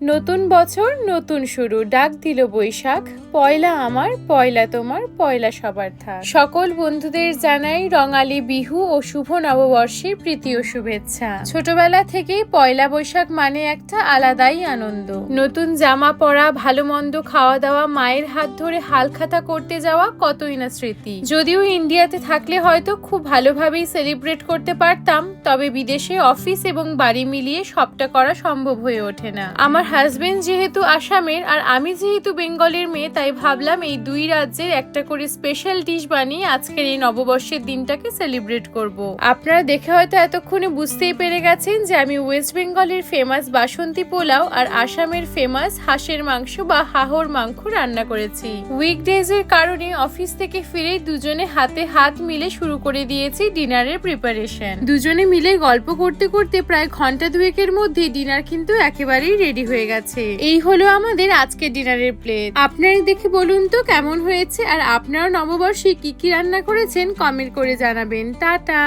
নতুন বছর নতুন শুরু, ডাক দিল বৈশাখ। পয়লা আমার, পয়লা তোমার, পয়লা সবার থাক। সকল বন্ধুদের জানাই রঙালী বিহু ও শুভ নববর্ষের প্রীতি ও শুভেচ্ছা। ছোটবেলা থেকেই পয়লা বৈশাখ মানে একটা আলাদাই আনন্দ। নতুন জামা পরা, ভালো মন্দ খাওয়া দাওয়া, মায়ের হাত ধরে হালখাতা করতে যাওয়া, কতই না স্মৃতি। যদিও ইন্ডিয়াতে থাকলে হয়তো খুব ভালোভাবেই সেলিব্রেট করতে পারতাম, তবে বিদেশে অফিস এবং বাড়ি মিলিয়ে সবটা করা সম্ভব হয়ে ওঠে না। আমার হাজবেন্ড যেহেতু আসামের আর আমি যেহেতু বেঙ্গলের মেয়ে, তাই ভাবলাম এই দুই রাজ্যের একটা করে স্পেশাল ডিশ বানিয়ে আজকের এই নববর্ষের দিনটাকে সেলিব্রেট করব। আপনারা দেখে হয়তো এতক্ষণে বুঝতেই পেরে গেছেন যে আমি ওয়েস্ট বেঙ্গলের ফেমাস বাসন্তী পোলাও আর আসামের ফেমাস হাঁসের মাংস বা হাহর মাংস রান্না করেছি। উইকডেজ এর কারণে অফিস থেকে ফিরে দুজনে হাতে হাত মিলে শুরু করে দিয়েছি ডিনারের প্রিপারেশন। দুজনে মিলে গল্প করতে করতে প্রায় ঘন্টা দুয়েকের মধ্যে ডিনার কিন্তু একেবারেই রেডি হয়ে গেছে। এই হলো আমাদের আজকের ডিনারের প্লেট। আপনারা দেখে বলুন তো কেমন হয়েছে, আর আপনারা নববর্ষে কি কি রান্না করেছেন কমেন্ট করে জানাবেন। টাটা।